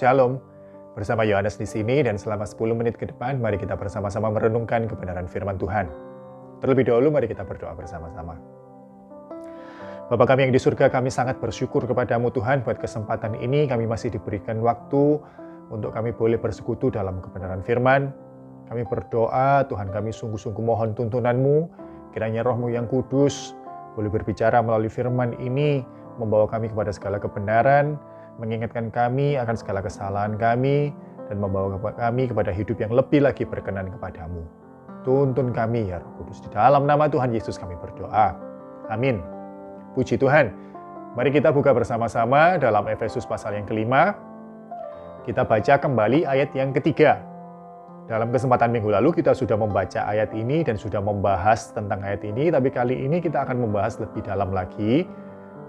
Shalom, bersama Yohanes di sini dan selama 10 menit ke depan mari kita bersama-sama merenungkan kebenaran firman Tuhan. Terlebih dahulu mari kita berdoa bersama-sama. Bapa kami yang di surga, kami sangat bersyukur kepadamu Tuhan buat kesempatan ini kami masih diberikan waktu untuk kami boleh bersekutu dalam kebenaran firman. Kami berdoa Tuhan, kami sungguh-sungguh mohon tuntunanmu, kiranya rohmu yang kudus boleh berbicara melalui firman ini, membawa kami kepada segala kebenaran, mengingatkan kami akan segala kesalahan kami, dan membawa kami kepada hidup yang lebih lagi berkenan kepadamu. Tuntun kami ya Roh Kudus, di dalam nama Tuhan Yesus kami berdoa. Amin. Puji Tuhan. Mari kita buka bersama-sama dalam Efesus pasal yang kelima. Kita baca kembali ayat yang ketiga. Dalam kesempatan minggu lalu kita sudah membaca ayat ini dan sudah membahas tentang ayat ini, tapi kali ini kita akan membahas lebih dalam lagi.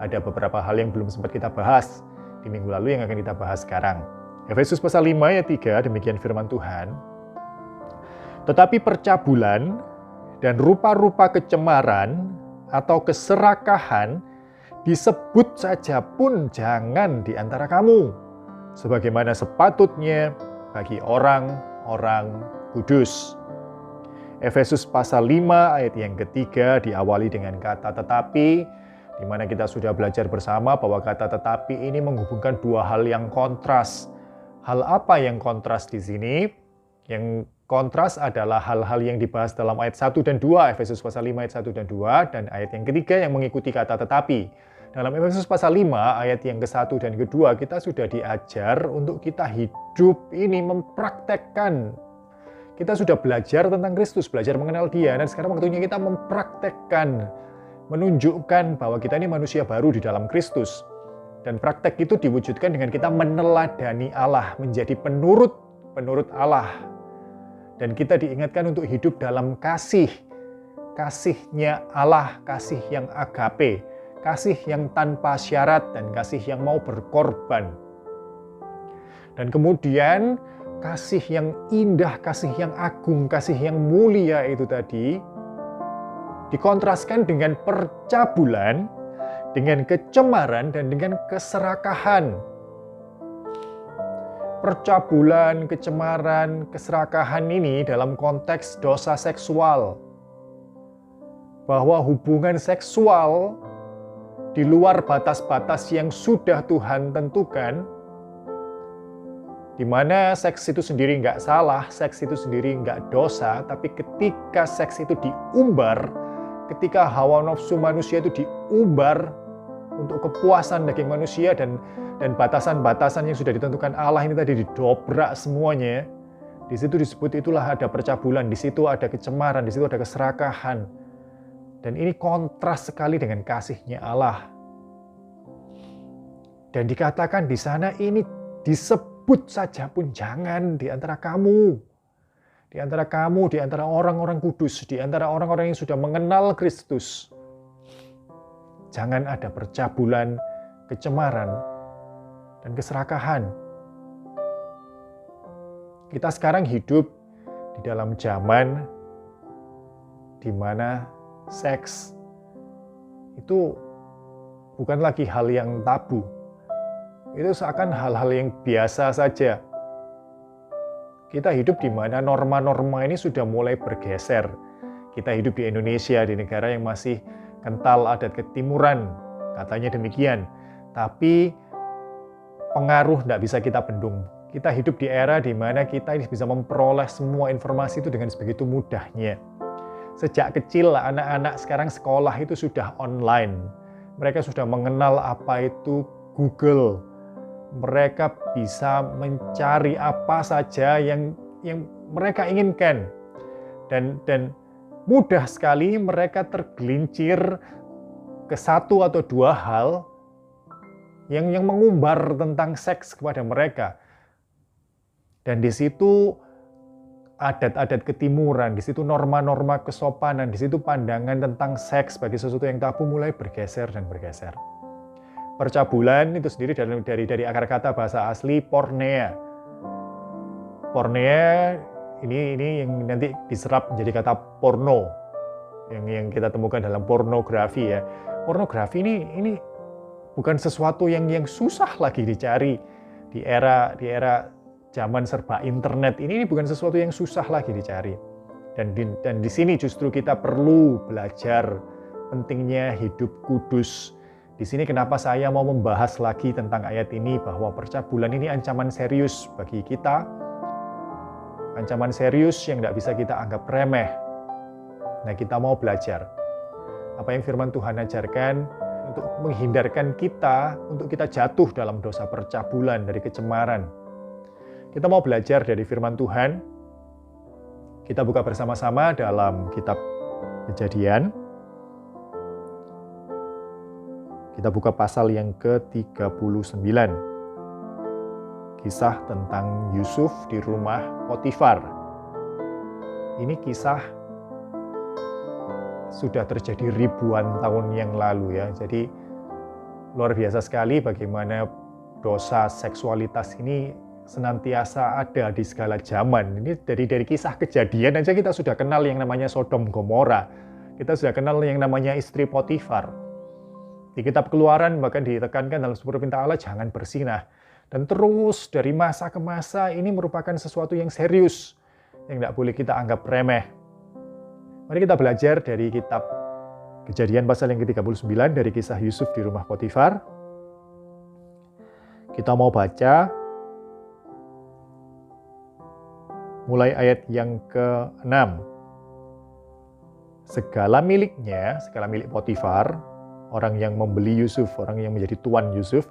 Ada beberapa hal yang belum sempat kita bahas di minggu lalu yang akan kita bahas sekarang. Efesus pasal 5 ayat 3, demikian firman Tuhan. Tetapi percabulan dan rupa-rupa kecemaran atau keserakahan disebut saja pun jangan di antara kamu, sebagaimana sepatutnya bagi orang-orang kudus. Efesus pasal 5 ayat yang ketiga diawali dengan kata tetapi, di mana kita sudah belajar bersama bahwa kata tetapi ini menghubungkan dua hal yang kontras. Hal apa yang kontras di sini? Yang kontras adalah hal-hal yang dibahas dalam ayat 1 dan 2, Efesus pasal 5 ayat 1 dan 2, dan ayat yang ketiga yang mengikuti kata tetapi. Dalam Efesus pasal 5 ayat yang ke-1 dan ke-2 kita sudah diajar untuk kita hidup ini mempraktekkan. Kita sudah belajar tentang Kristus, belajar mengenal Dia, dan sekarang waktunya kita mempraktekkan, menunjukkan bahwa kita ini manusia baru di dalam Kristus. Dan praktek itu diwujudkan dengan kita meneladani Allah, menjadi penurut Allah. Dan kita diingatkan untuk hidup dalam kasihnya Allah, kasih yang agape, kasih yang tanpa syarat, dan kasih yang mau berkorban. Dan kemudian kasih yang indah, kasih yang agung, kasih yang mulia itu tadi dikontraskan dengan percabulan, dengan kecemaran, dan dengan keserakahan. Percabulan, kecemaran, keserakahan ini dalam konteks dosa seksual. Bahwa hubungan seksual di luar batas-batas yang sudah Tuhan tentukan, di mana seks itu sendiri nggak salah, seks itu sendiri nggak dosa, tapi ketika seks itu diumbar, ketika hawa nafsu manusia itu diumbar untuk kepuasan daging manusia dan batasan-batasan yang sudah ditentukan Allah ini tadi didobrak semuanya, di situ disebut itulah ada percabulan, di situ ada kecemaran, di situ ada keserakahan. Dan ini kontras sekali dengan kasihnya Allah. Dan dikatakan di sana ini disebut saja pun jangan di antara kamu. Di antara kamu, di antara orang-orang kudus, di antara orang-orang yang sudah mengenal Kristus. Jangan ada percabulan, kecemaran, dan keserakahan. Kita sekarang hidup di dalam zaman di mana seks itu bukan lagi hal yang tabu. Itu seakan hal-hal yang biasa saja. Kita hidup di mana norma-norma ini sudah mulai bergeser. Kita hidup di Indonesia, di negara yang masih kental adat ketimuran, katanya demikian. Tapi pengaruh tidak bisa kita bendung. Kita hidup di era di mana kita bisa memperoleh semua informasi itu dengan begitu mudahnya. Sejak kecil anak-anak sekarang sekolah itu sudah online. Mereka sudah mengenal apa itu Google. Mereka bisa mencari apa saja yang mereka inginkan. Dan mudah sekali mereka tergelincir ke satu atau dua hal yang mengumbar tentang seks kepada mereka. Dan di situ adat-adat ketimuran, di situ norma-norma kesopanan, di situ pandangan tentang seks sebagai sesuatu yang tabu mulai bergeser dan bergeser. Percabulan itu sendiri dari akar kata bahasa asli porneia. Porneia ini yang nanti diserap menjadi kata porno, yang kita temukan dalam pornografi ya. Pornografi ini bukan sesuatu yang susah lagi dicari. di era zaman serba internet ini bukan sesuatu yang susah lagi dicari. Dan di sini justru kita perlu belajar pentingnya hidup kudus. Di sini kenapa saya mau membahas lagi tentang ayat ini, bahwa percabulan ini ancaman serius bagi kita. Ancaman serius yang tidak bisa kita anggap remeh. Nah, kita mau belajar apa yang firman Tuhan ajarkan untuk menghindarkan kita, untuk kita jatuh dalam dosa percabulan, dari kecemaran. Kita mau belajar dari firman Tuhan. Kita buka bersama-sama dalam kitab Kejadian. Kita buka pasal yang ke-39. Kisah tentang Yusuf di rumah Potifar. Ini kisah sudah terjadi ribuan tahun yang lalu ya. Jadi luar biasa sekali bagaimana dosa seksualitas ini senantiasa ada di segala zaman. Ini dari kisah Kejadian aja kita sudah kenal yang namanya Sodom Gomora. Kita sudah kenal yang namanya istri Potifar. Di kitab Keluaran bahkan ditekankan dalam sebuah perintah Allah, jangan berzinah. Dan terus dari masa ke masa ini merupakan sesuatu yang serius, yang tidak boleh kita anggap remeh. Mari kita belajar dari kitab Kejadian pasal yang ke-39 dari kisah Yusuf di rumah Potifar. Kita mau baca mulai ayat yang ke-6. Segala milik Potifar, orang yang membeli Yusuf, orang yang menjadi tuan Yusuf,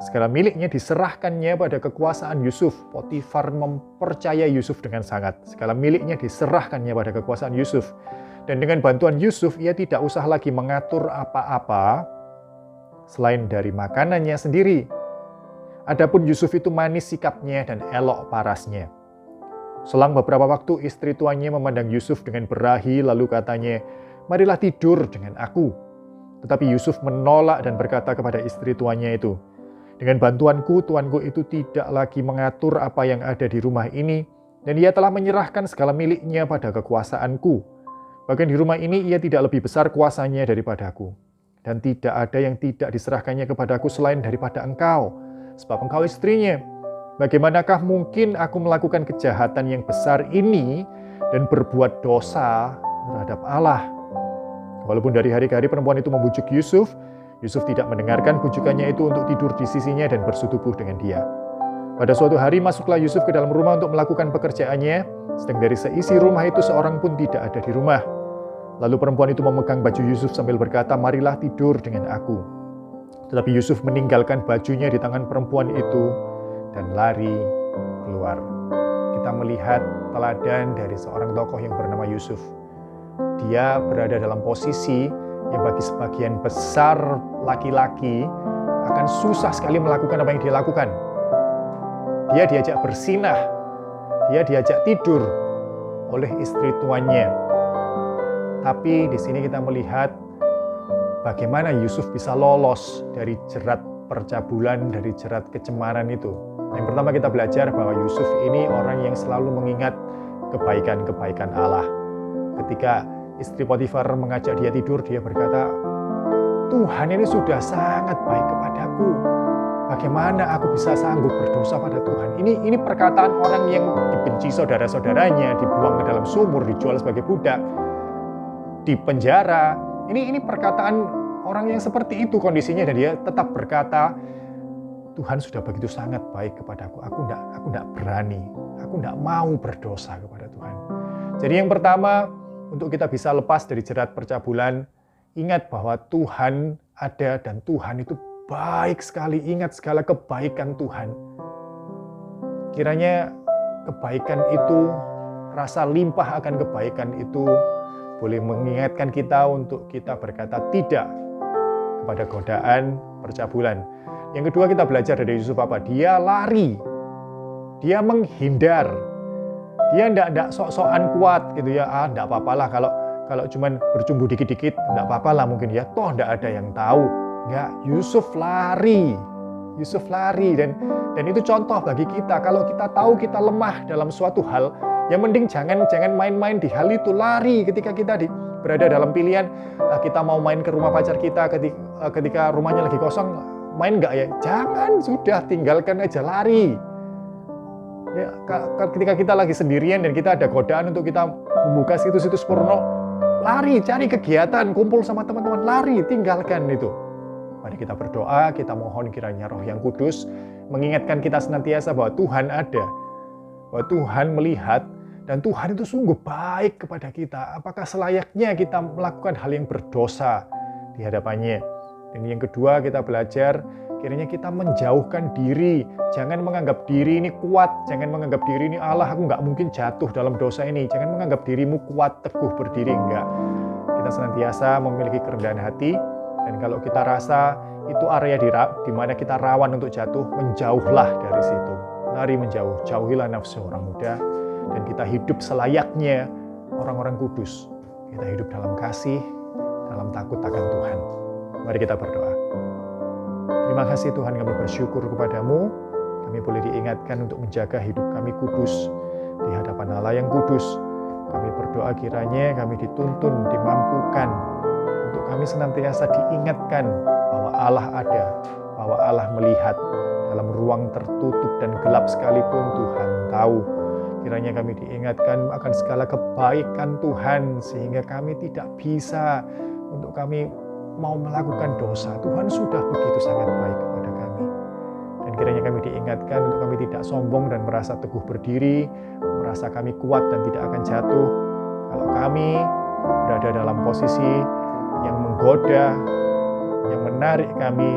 segala miliknya diserahkannya pada kekuasaan Yusuf. Potifar mempercayai Yusuf dengan sangat. Segala miliknya diserahkannya pada kekuasaan Yusuf. Dan dengan bantuan Yusuf, ia tidak usah lagi mengatur apa-apa selain dari makanannya sendiri. Adapun Yusuf itu manis sikapnya dan elok parasnya. Selang beberapa waktu, istri tuannya memandang Yusuf dengan berahi, lalu katanya, "Marilah tidur dengan aku." Tetapi Yusuf menolak dan berkata kepada istri tuannya itu, "Dengan bantuanku, tuanku itu tidak lagi mengatur apa yang ada di rumah ini, dan ia telah menyerahkan segala miliknya pada kekuasaanku. Bahkan di rumah ini ia tidak lebih besar kuasanya daripadaku. Dan tidak ada yang tidak diserahkannya kepadaku selain daripada engkau, sebab engkau istrinya. Bagaimanakah mungkin aku melakukan kejahatan yang besar ini dan berbuat dosa terhadap Allah?" Walaupun dari hari ke hari perempuan itu membujuk Yusuf, Yusuf tidak mendengarkan bujukannya itu untuk tidur di sisinya dan bersetubuh dengan dia. Pada suatu hari masuklah Yusuf ke dalam rumah untuk melakukan pekerjaannya, sedang dari seisi rumah itu seorang pun tidak ada di rumah. Lalu perempuan itu memegang baju Yusuf sambil berkata, "Marilah tidur dengan aku." Tetapi Yusuf meninggalkan bajunya di tangan perempuan itu dan lari keluar. Kita melihat teladan dari seorang tokoh yang bernama Yusuf. Dia berada dalam posisi yang bagi sebagian besar laki-laki akan susah sekali melakukan apa yang dia lakukan. Dia diajak bersinah, dia diajak tidur oleh istri tuannya. Tapi di sini kita melihat bagaimana Yusuf bisa lolos dari jerat percabulan, dari jerat kecemaran itu. Yang pertama kita belajar bahwa Yusuf ini orang yang selalu mengingat kebaikan-kebaikan Allah. Ketika istri Potifar mengajak dia tidur, dia berkata, "Tuhan ini sudah sangat baik kepadaku. Bagaimana aku bisa sanggup berdosa pada Tuhan?" Ini perkataan orang yang dibenci saudara-saudaranya, dibuang ke dalam sumur, dijual sebagai budak, di penjara. Ini perkataan orang yang seperti itu kondisinya, dan dia tetap berkata, "Tuhan sudah begitu sangat baik kepadaku. Aku enggak berani. Aku enggak mau berdosa kepada Tuhan." Jadi yang pertama, untuk kita bisa lepas dari jerat percabulan, ingat bahwa Tuhan ada dan Tuhan itu baik sekali. Ingat segala kebaikan Tuhan. Kiranya kebaikan itu, rasa limpah akan kebaikan itu boleh mengingatkan kita untuk kita berkata tidak kepada godaan percabulan. Yang kedua, kita belajar dari Yusuf apa? Dia lari. Dia menghindar. Dia enggak sok-sokan kuat gitu ya. Enggak apa-apalah kalau cuman bercumbu dikit-dikit, enggak apa-apalah mungkin ya. Toh enggak ada yang tahu. Enggak, Yusuf lari. Yusuf lari dan itu contoh bagi kita. Kalau kita tahu kita lemah dalam suatu hal, yang mending jangan main-main di hal itu. Lari ketika kita berada dalam pilihan, kita mau main ke rumah pacar kita ketika rumahnya lagi kosong, main nggak ya? Jangan, sudah tinggalkan aja, lari. Ya, ketika kita lagi sendirian dan kita ada godaan untuk kita membuka situs-situs porno, lari, cari kegiatan, kumpul sama teman-teman, lari, tinggalkan itu. Mari kita berdoa, kita mohon kiranya Roh yang Kudus mengingatkan kita senantiasa bahwa Tuhan ada, bahwa Tuhan melihat, dan Tuhan itu sungguh baik kepada kita. Apakah selayaknya kita melakukan hal yang berdosa di hadapannya? Dan yang kedua, kita belajar kiranya kita menjauhkan diri. Jangan menganggap diri ini kuat, jangan menganggap diri ini Allah, aku nggak mungkin jatuh dalam dosa ini. Jangan menganggap dirimu kuat, teguh berdiri, enggak. Kita senantiasa memiliki kerendahan hati, dan kalau kita rasa itu area di mana kita rawan untuk jatuh, menjauhlah dari situ. Lari menjauh, jauhilah nafsu orang muda, dan kita hidup selayaknya orang-orang kudus. Kita hidup dalam kasih, dalam takut akan Tuhan. Mari kita berdoa. Terima kasih Tuhan, kami bersyukur kepadamu. Kami boleh diingatkan untuk menjaga hidup kami kudus di hadapan Allah yang kudus. Kami berdoa kiranya kami dituntun, dimampukan untuk kami senantiasa diingatkan bahwa Allah ada, bahwa Allah melihat dalam ruang tertutup dan gelap sekalipun Tuhan tahu. Kiranya kami diingatkan akan segala kebaikan Tuhan sehingga kami tidak bisa untuk kami mau melakukan dosa. Tuhan sudah begitu sangat baik kepada kami. Dan kiranya kami diingatkan untuk kami tidak sombong dan merasa teguh berdiri, merasa kami kuat dan tidak akan jatuh. Kalau kami berada dalam posisi yang menggoda, yang menarik kami,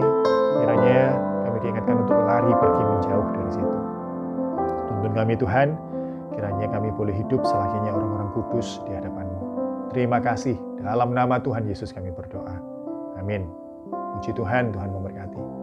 kiranya kami diingatkan untuk lari pergi menjauh dari situ. Tuntun kami Tuhan, kiranya kami boleh hidup selayaknya orang-orang kudus di hadapan-Mu. Terima kasih, dalam nama Tuhan Yesus kami berdoa. Amin. Puji Tuhan, Tuhan memberkati.